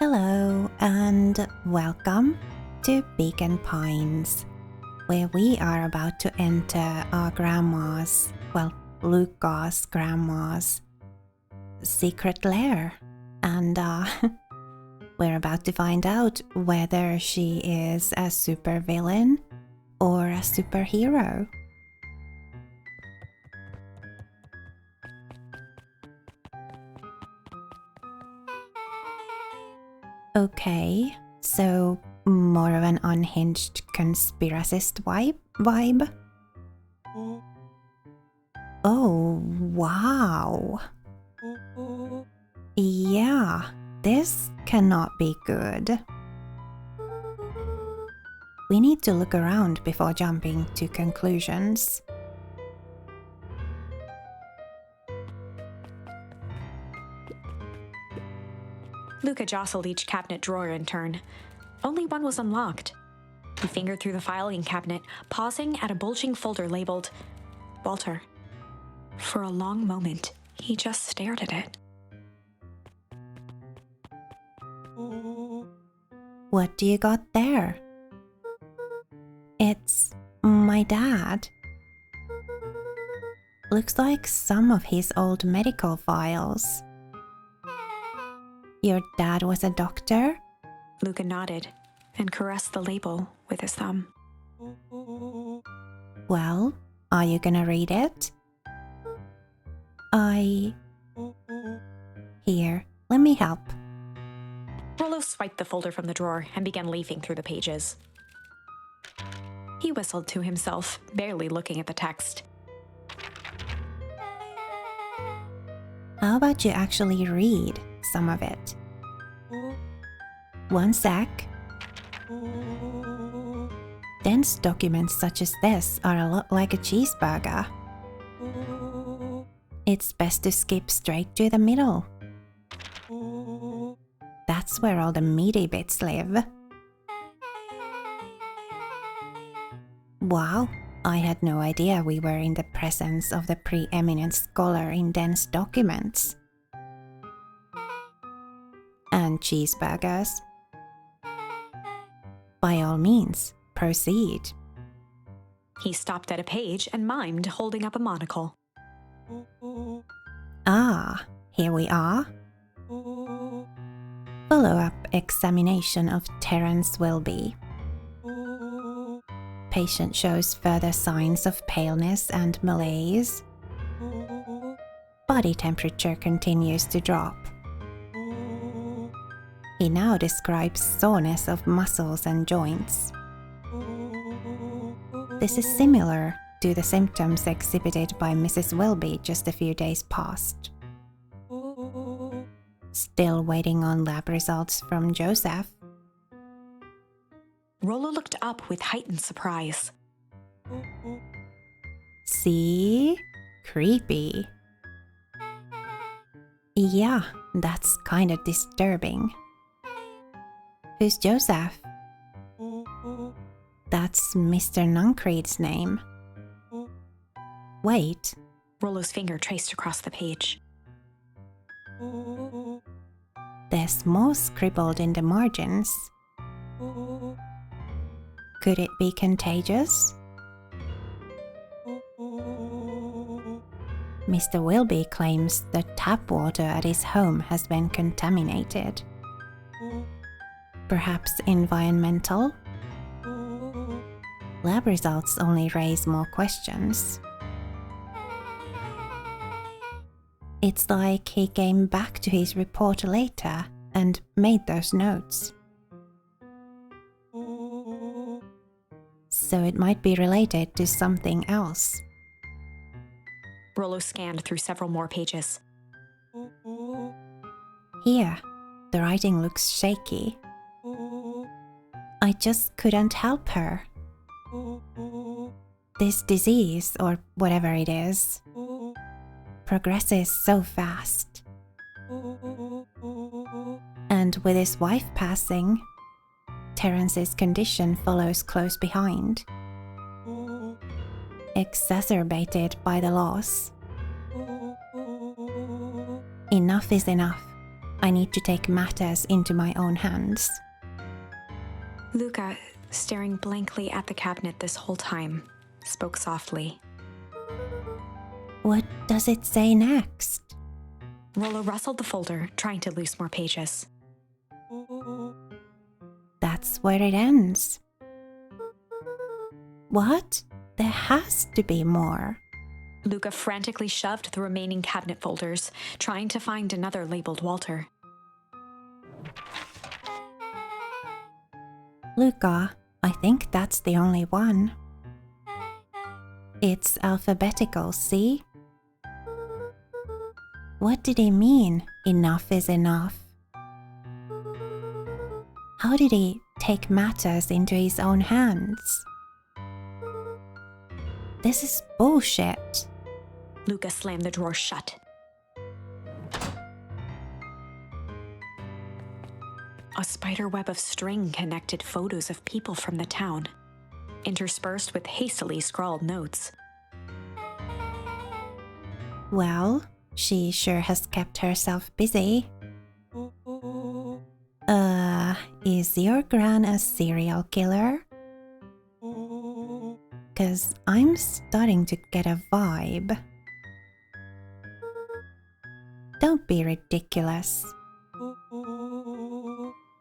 Hello and welcome to Beacon Pines, where we are about to enter our grandma's, Luca's grandma's secret lair. And we're about to find out whether she is a supervillain or a superhero. Okay, so more of an unhinged conspiracist vibe? Oh, wow. Yeah, this cannot be good. We need to look around before jumping to conclusions. Luca jostled each cabinet drawer in turn. Only one was unlocked. He fingered through the filing cabinet, pausing at a bulging folder labeled Walter. For a long moment, he just stared at it. What do you got there? It's my dad. Looks like some of his old medical files. Your dad was a doctor? Luca nodded and caressed the label with his thumb. Well, are you gonna read it? Here, let me help. Rollo swiped the folder from the drawer and began leafing through the pages. He whistled to himself, barely looking at the text. How about you actually read some of it? One sec. Dense documents such as this are a lot like a cheeseburger. It's best to skip straight to the middle. That's where all the meaty bits live. Wow, I had no idea we were in the presence of the preeminent scholar in dense documents. And cheeseburgers. By all means, proceed. He stopped at a page and mimed, holding up a monocle. Ah, here we are. Follow-up examination of Terence Wilby. Patient shows further signs of paleness and malaise. Body temperature continues to drop. He now describes soreness of muscles and joints. This is similar to the symptoms exhibited by Mrs. Wilby just a few days past. Still waiting on lab results from Joseph. Rollo looked up with heightened surprise. See? Creepy. Yeah, that's kinda disturbing. Who's Joseph? That's Mr. Nuncreed's name. Wait. Rollo's finger traced across the page. There's more scribbled in the margins. Could it be contagious? Mr. Wilby claims the tap water at his home has been contaminated. Perhaps environmental? Lab results only raise more questions. It's like he came back to his report later and made those notes. So it might be related to something else. Rollo scanned through several more pages. Here, the writing looks shaky. I just couldn't help her. This disease, or whatever it is, progresses so fast. And with his wife passing, Terence's condition follows close behind. Exacerbated by the loss. Enough is enough. I need to take matters into my own hands. Luca, staring blankly at the cabinet this whole time, spoke softly. What does it say next? Rollo rustled the folder, trying to loose more pages. That's where it ends. What? There has to be more. Luca frantically shoved the remaining cabinet folders, trying to find another labeled Walter. Luca, I think that's the only one. It's alphabetical, see? What did he mean, enough is enough? How did he take matters into his own hands? This is bullshit. Luca slammed the drawer shut. A spider web of string connected photos of people from the town, interspersed with hastily scrawled notes. Well, she sure has kept herself busy. Is your Gran a serial killer? 'Cause I'm starting to get a vibe. Don't be ridiculous.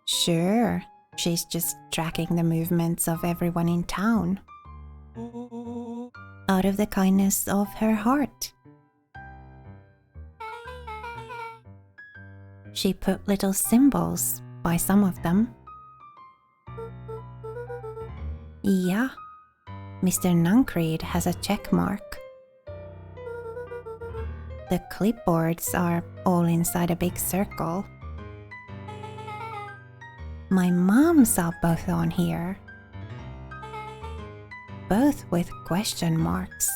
Sure, she's just tracking the movements of everyone in town. Out of the kindness of her heart. She put little symbols by some of them. Yeah, Mr. Nuncreed has a check mark. The clipboards are all inside a big circle. My mom saw both on here. Both with question marks.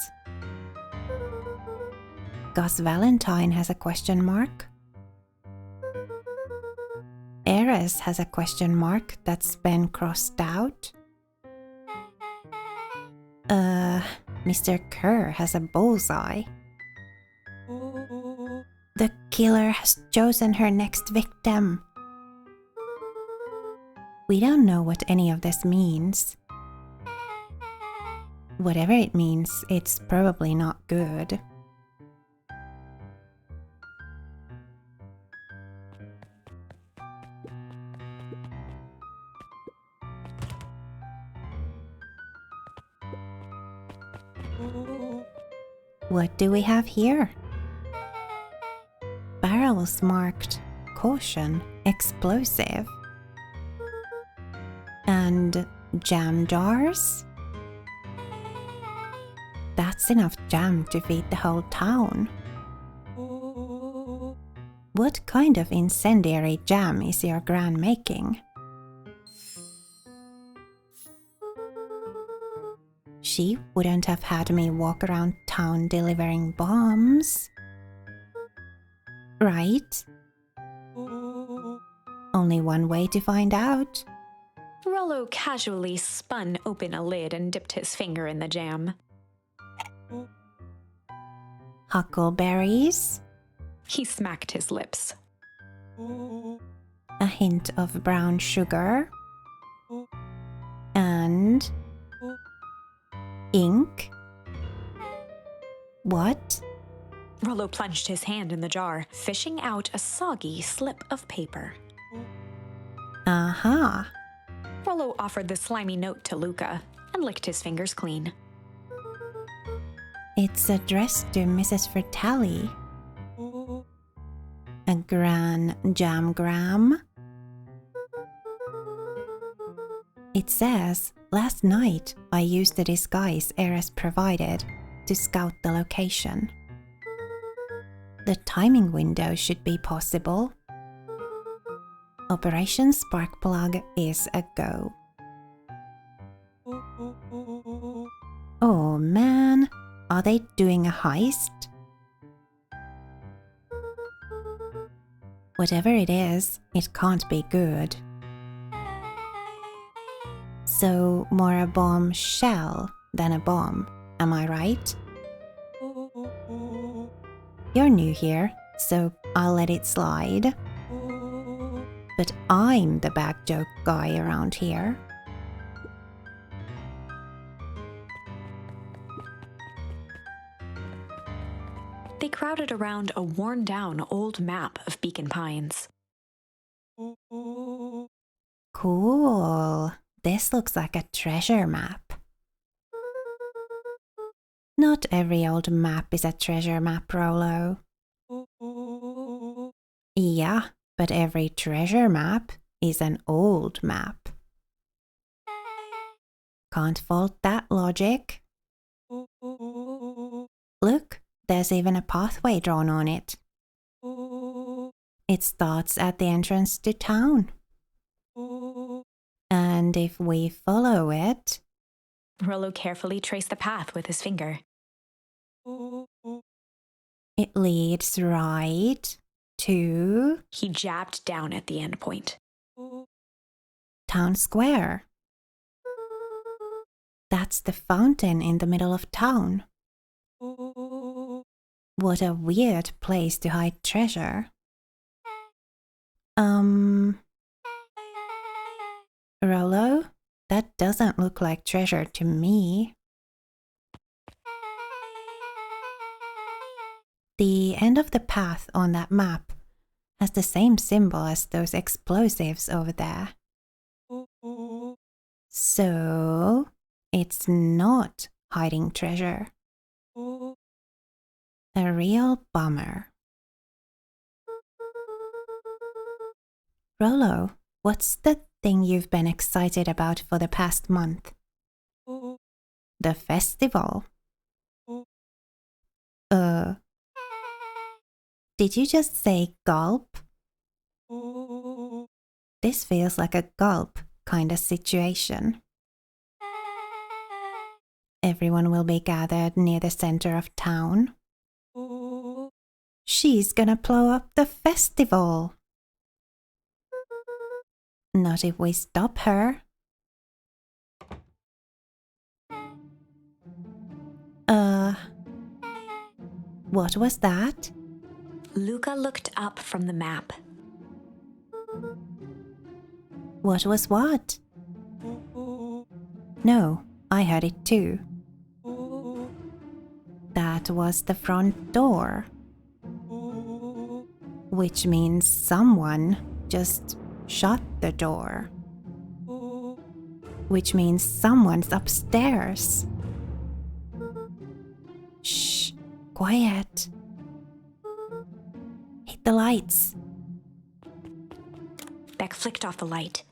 Gus Valentine has a question mark. Eris has a question mark that's been crossed out. Mr. Kerr has a bullseye. The killer has chosen her next victim. We don't know what any of this means. Whatever it means, it's probably not good. What do we have here? Barrels marked caution, explosive. And jam jars? That's enough jam to feed the whole town. What kind of incendiary jam is your Gran making? She wouldn't have had me walk around town delivering bombs. Right? Only one way to find out. Rollo casually spun open a lid and dipped his finger in the jam. Huckleberries? He smacked his lips. A hint of brown sugar? And ink? What? Rollo plunged his hand in the jar, fishing out a soggy slip of paper. Aha! Rollo offered the slimy note to Luca and licked his fingers clean. It's addressed to Mrs. Fratelli. A Gran jamgram. It says, last night I used the disguise Eris provided to scout the location. The timing window should be possible. Operation Sparkplug is a go. Oh man, are they doing a heist? Whatever it is, it can't be good. So, more a bombshell than a bomb, am I right? You're new here, so I'll let it slide. But I'm the bad joke guy around here. They crowded around a worn-down old map of Beacon Pines. Cool. This looks like a treasure map. Not every old map is a treasure map, Rollo. Yeah, but every treasure map is an old map. Can't fault that logic. Look, there's even a pathway drawn on it. It starts at the entrance to town. And if we follow it... Rollo carefully traced the path with his finger. It leads right to... He jabbed down at the end point. Town Square. That's the fountain in the middle of town. What a weird place to hide treasure. Rollo, that doesn't look like treasure to me. The end of the path on that map has the same symbol as those explosives over there. So, it's not hiding treasure. A real bummer. Rollo, what's the thing you've been excited about for the past month? The festival. Did you just say gulp? This feels like a gulp kind of situation. Everyone will be gathered near the center of town. She's gonna blow up the festival. Not if we stop her. What was that? Luca looked up from the map. What was what? No, I heard it too. That was the front door. Which means someone just shut the door. Which means someone's upstairs. Shh, quiet. Hit the lights. Beck flicked off the light,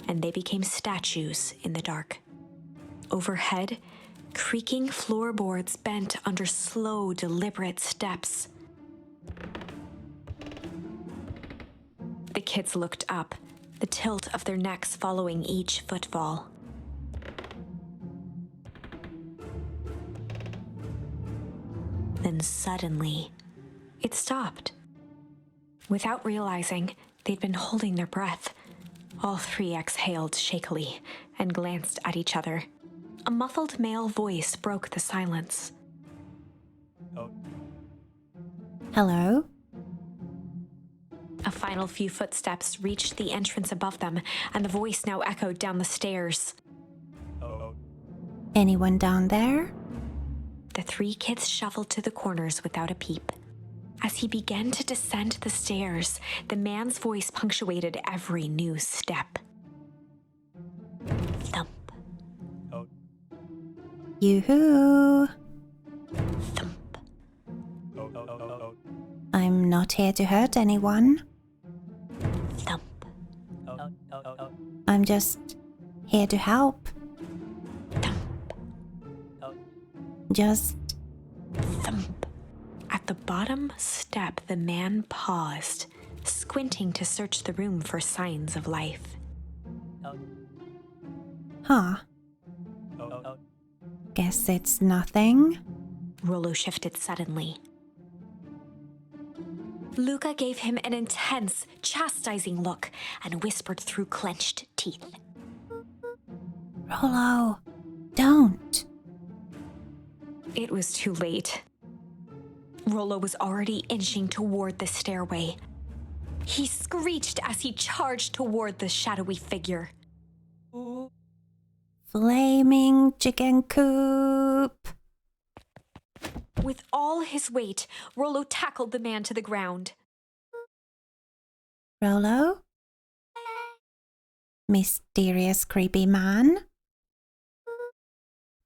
and they became statues in the dark. Overhead, creaking floorboards bent under slow, deliberate steps. The kids looked up, the tilt of their necks following each footfall. Then suddenly, it stopped. Without realizing, they'd been holding their breath. All three exhaled shakily and glanced at each other. A muffled male voice broke the silence. Hello? A final few footsteps reached the entrance above them, and the voice now echoed down the stairs. Anyone down there? The three kids shuffled to the corners without a peep. As he began to descend the stairs, the man's voice punctuated every new step. Thump. Yoo-hoo! Thump. I'm not here to hurt anyone. Thump. I'm just here to help. Thump. Just... Thump. At the bottom step, the man paused, squinting to search the room for signs of life. Huh. Guess it's nothing. Rollo shifted suddenly. Luca gave him an intense, chastising look and whispered through clenched teeth. Rollo, don't. It was too late. Rollo was already inching toward the stairway. He screeched as he charged toward the shadowy figure. Flaming chicken coop! With all his weight, Rollo tackled the man to the ground. Rollo? Mysterious creepy man?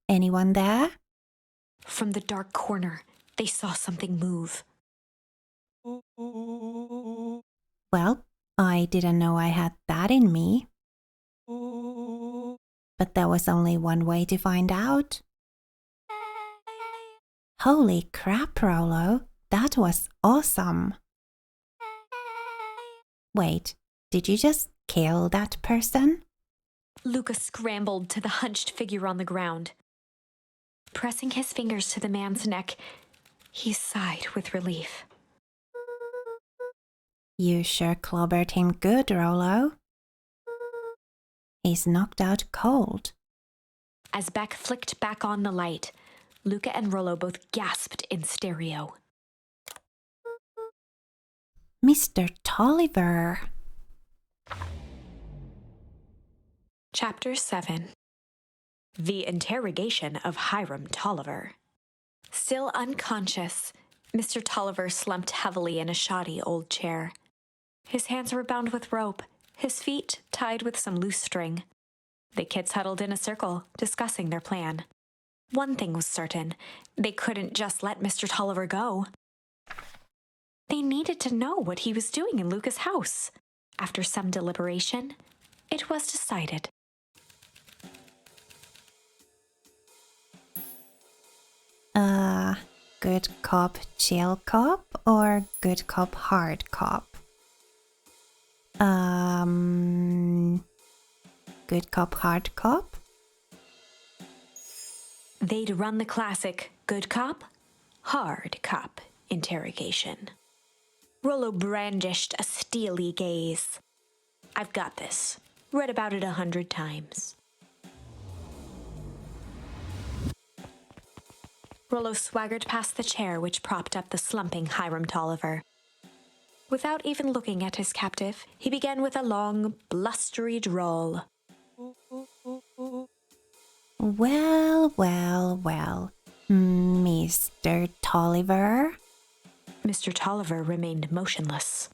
Anyone there? From the dark corner, they saw something move. Well, I didn't know I had that in me. But there was only one way to find out. Holy crap, Rollo! That was awesome! Wait, did you just kill that person? Luca scrambled to the hunched figure on the ground. Pressing his fingers to the man's neck, he sighed with relief. You sure clobbered him good, Rollo. He's knocked out cold. As Beck flicked back on the light, Luca and Rollo both gasped in stereo. Mr. Tolliver! Chapter 7. The Interrogation of Hiram Tolliver. Still unconscious, Mr. Tolliver slumped heavily in a shoddy old chair. His hands were bound with rope, his feet tied with some loose string. The kids huddled in a circle, discussing their plan. One thing was certain, they couldn't just let Mr. Tolliver go. They needed to know what he was doing in Luca's house. After some deliberation, it was decided. Good cop, chill cop, or good cop, hard cop? Good cop, hard cop? They'd run the classic good cop, hard cop interrogation. Rollo brandished a steely gaze. I've got this. Read about it 100 times. Rollo swaggered past the chair which propped up the slumping Hiram Tolliver. Without even looking at his captive, he began with a long, blustery drawl. Well, well, well, Mr. Tolliver? Mr. Tolliver remained motionless.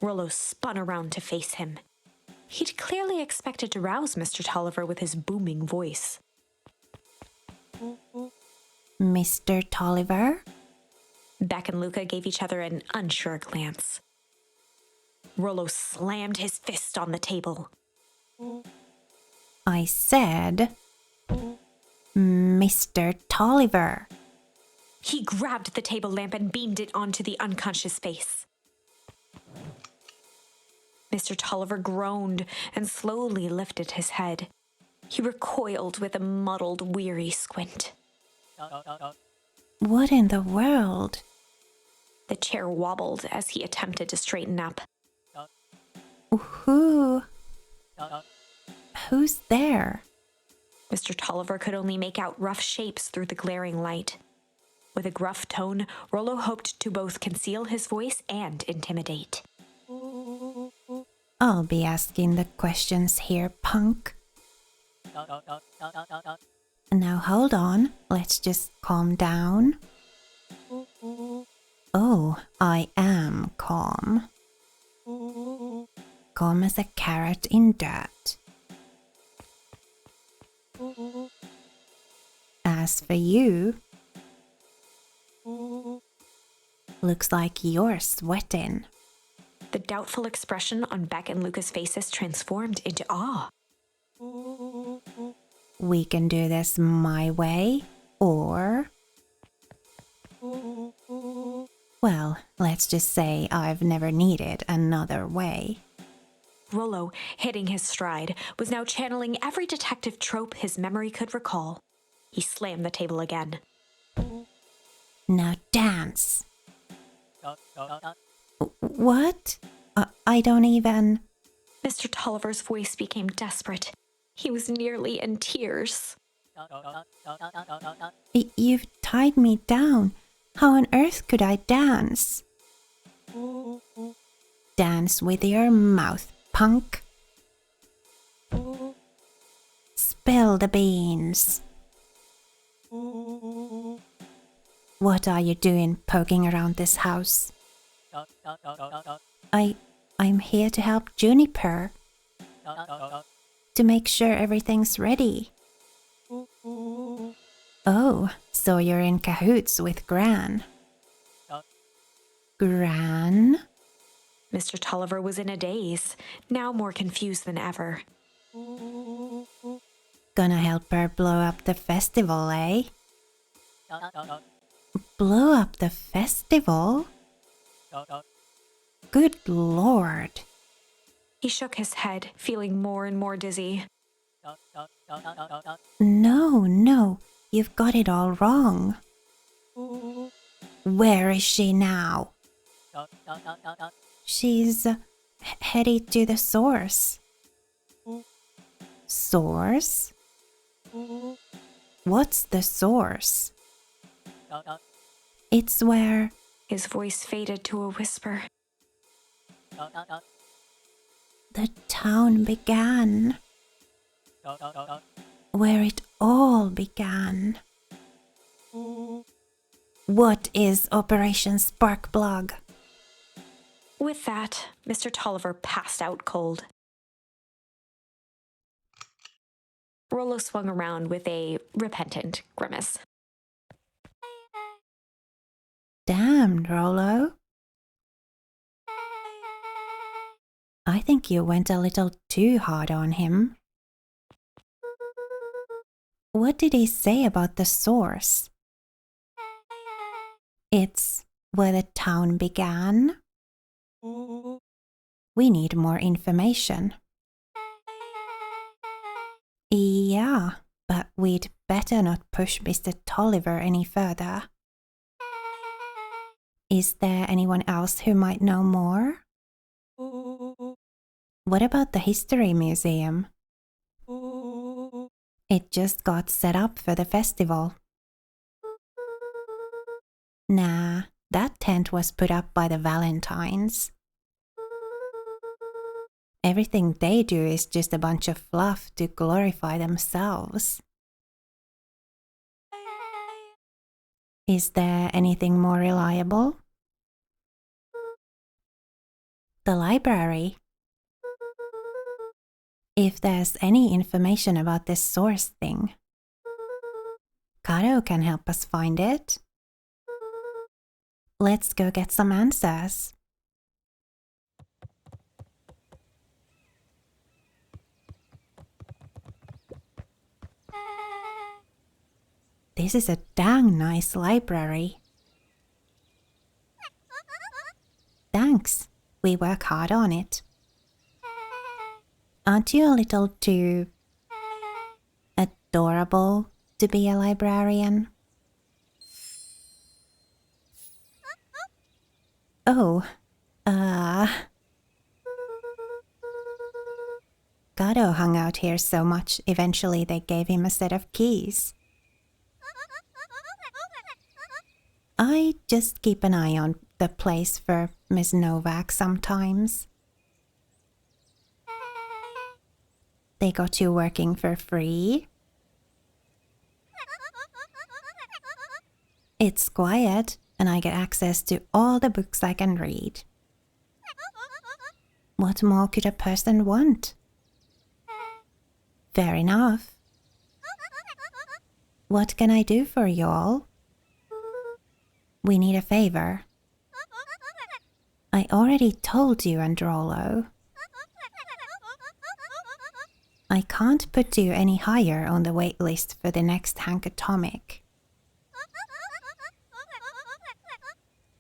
Rollo spun around to face him. He'd clearly expected to rouse Mr. Tolliver with his booming voice. Mr. Tolliver? Beck and Luca gave each other an unsure glance. Rollo slammed his fist on the table. I said, Mr. Tolliver. He grabbed the table lamp and beamed it onto the unconscious face. Mr. Tolliver groaned and slowly lifted his head. He recoiled with a muddled, weary squint. What in the world? The chair wobbled as he attempted to straighten up. Who's there? Mr. Tolliver could only make out rough shapes through the glaring light. With a gruff tone, Rollo hoped to both conceal his voice and intimidate. I'll be asking the questions here, punk. Now hold on, let's just calm down. Oh, I am calm. Calm as a carrot in dirt. As for you, looks like you're sweating. The doubtful expression on Beck and Luca's faces transformed into awe. We can do this my way, or... Well, let's just say I've never needed another way. Rollo, hitting his stride, was now channeling every detective trope his memory could recall. He slammed the table again. Now dance. What? I don't even... Mr. Tolliver's voice became desperate. He was nearly in tears. You've tied me down. How on earth could I dance? Dance with your mouth, punk. Spill the beans. What are you doing poking around this house? I'm here to help Juniper. To make sure everything's ready. Oh, so you're in cahoots with Gran. Gran? Mr. Tolliver was in a daze, now more confused than ever. Gonna help her blow up the festival, eh? Blow up the festival? Good Lord. He shook his head, feeling more and more dizzy. No, you've got it all wrong. Where is she now? She's headed to the source. Source? What's the source? It's where... His voice faded to a whisper. The town began. Where it all began. What is Operation Sparkplug? With that, Mr. Tolliver passed out cold. Rollo swung around with a repentant grimace. Damn, Rollo. I think you went a little too hard on him. What did he say about the source? It's where the town began. We need more information. Yeah, but we'd better not push Mr. Tolliver any further. Is there anyone else who might know more? What about the History Museum? It just got set up for the festival. Nah, that tent was put up by the Valentines. Everything they do is just a bunch of fluff to glorify themselves. Is there anything more reliable? The library. If there's any information about this source thing, Kato can help us find it. Let's go get some answers. This is a dang nice library. Thanks. We work hard on it. Aren't you a little too adorable to be a librarian? Oh, Gato hung out here so much, eventually they gave him a set of keys. I just keep an eye on the place for Miss Novak sometimes. They got you working for free? It's quiet, and I get access to all the books I can read. What more could a person want? Fair enough. What can I do for y'all? We need a favor. I already told you, Androlo. I can't put you any higher on the wait list for the next Hank Atomic.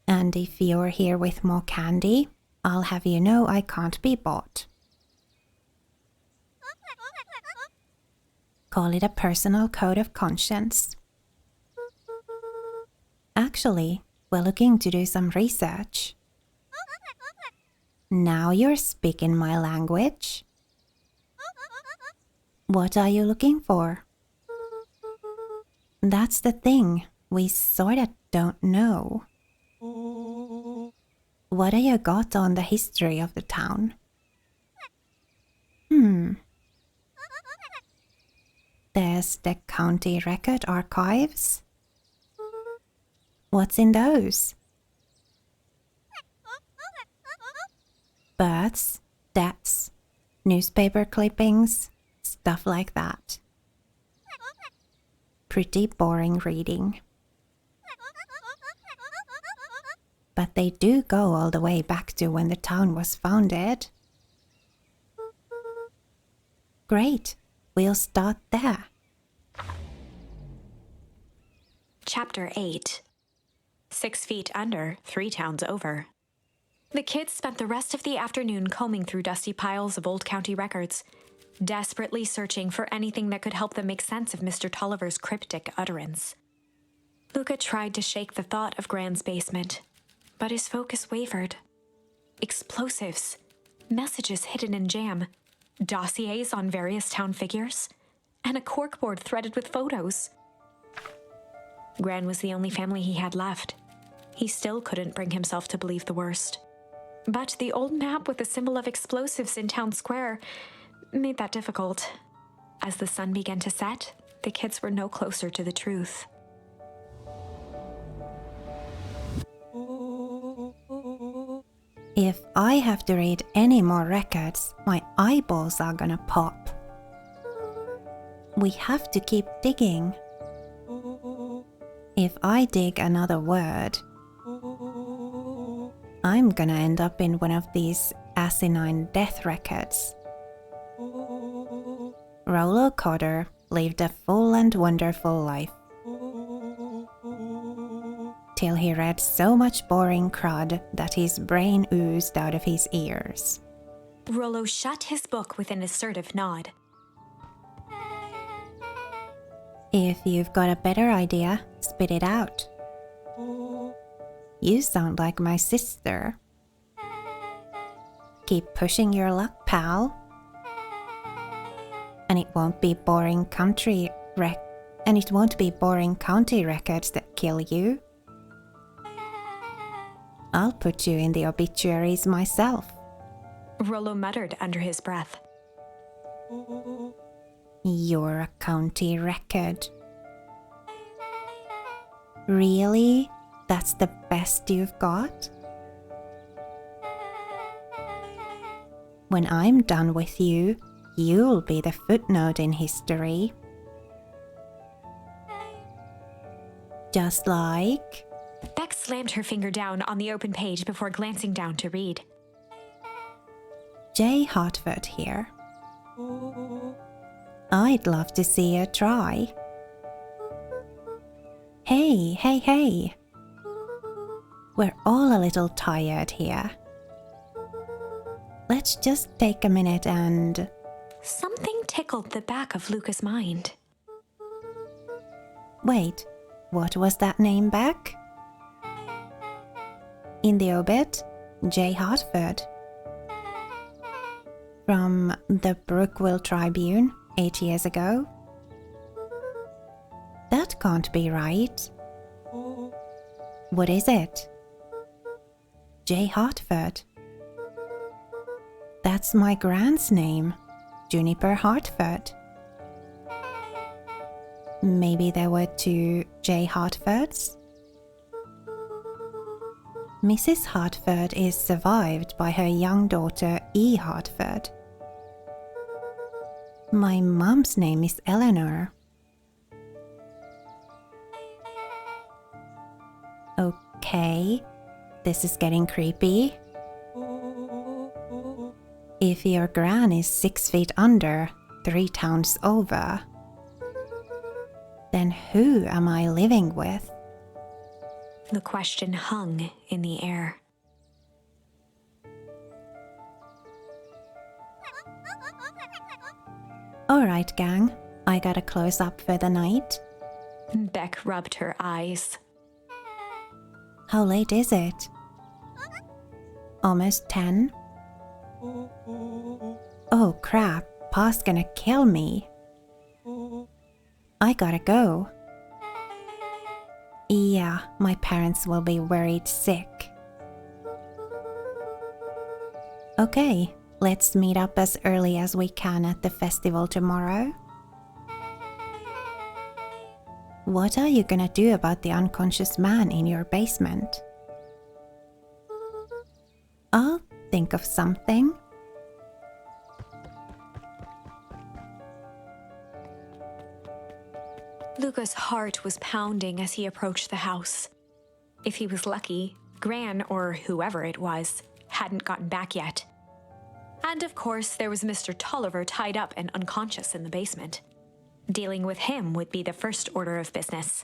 And if you're here with more candy, I'll have you know I can't be bought. Call it a personal code of conscience. Actually, we're looking to do some research. Now you're speaking my language. What are you looking for? That's the thing, we sorta don't know. What do you got on the history of the town? There's the county record archives. What's in those? Births, deaths, newspaper clippings, stuff like that. Pretty boring reading. But they do go all the way back to when the town was founded. Great, we'll start there. Chapter 8. 6 feet under, 3 towns over. The kids spent the rest of the afternoon combing through dusty piles of old county records, desperately searching for anything that could help them make sense of Mr. Tolliver's cryptic utterance. Luca tried to shake the thought of Gran's basement, but his focus wavered. Explosives, messages hidden in jam, dossiers on various town figures, and a corkboard threaded with photos. Gran was the only family he had left. He still couldn't bring himself to believe the worst. But the old map with the symbol of explosives in town square made that difficult. As the sun began to set, the kids were no closer to the truth. If I have to read any more records, my eyeballs are gonna pop. We have to keep digging. If I dig another word, I'm gonna end up in one of these asinine death records. Rollo Cotter lived a full and wonderful life. Till he read so much boring crud that his brain oozed out of his ears. Rollo shut his book with an assertive nod. If you've got a better idea, spit it out. You sound like my sister. Keep pushing your luck, pal. And it won't be boring county records that kill you. I'll put you in the obituaries myself. Rollo muttered under his breath. You're a county record. Really? That's the best you've got? When I'm done with you, you'll be the footnote in history. Just like... Beck slammed her finger down on the open page before glancing down to read. J. Hartford here. I'd love to see you try. Hey. We're all a little tired here. Let's just take a minute and... Something tickled the back of Luca's mind. Wait, what was that name back? In the obit, J. Hartford. From the Brookville Tribune 8 years ago. That can't be right. What is it? J. Hartford. That's my Gran's name, Juniper Hartford. Maybe there were 2 J. Hartfords? Mrs. Hartford is survived by her young daughter E. Hartford. My mom's name is Eleanor. Okay, this is getting creepy. If your Gran is 6 feet under, 3 towns over, then who am I living with? The question hung in the air. Alright, gang, I gotta close up for the night. Beck rubbed her eyes. How late is it? Almost 10? Oh crap, Pa's gonna kill me. I gotta go. Yeah, my parents will be worried sick. Okay, let's meet up as early as we can at the festival tomorrow. What are you gonna do about the unconscious man in your basement? I'll think of something. Luca's heart was pounding as he approached the house. If he was lucky, Gran, or whoever it was, hadn't gotten back yet. And of course, there was Mr. Tolliver tied up and unconscious in the basement. Dealing with him would be the first order of business.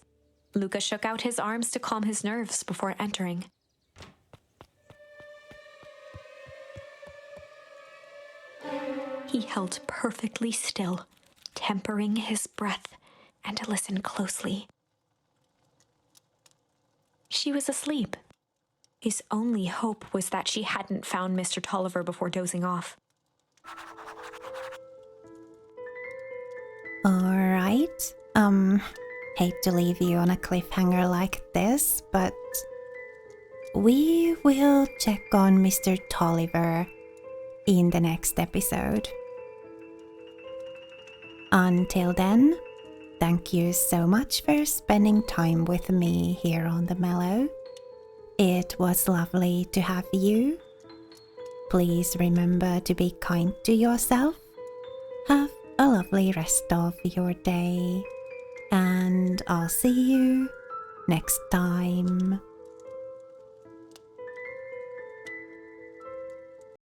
Luca shook out his arms to calm his nerves before entering. He held perfectly still, tempering his breath, and listened closely. She was asleep. His only hope was that she hadn't found Mr. Tolliver before dozing off. Alright, hate to leave you on a cliffhanger like this, but we will check on Mr. Tolliver in the next episode. Until then, thank you so much for spending time with me here on the Mellow. It was lovely to have you. Please remember to be kind to yourself. Have a lovely rest of your day, and I'll see you next time.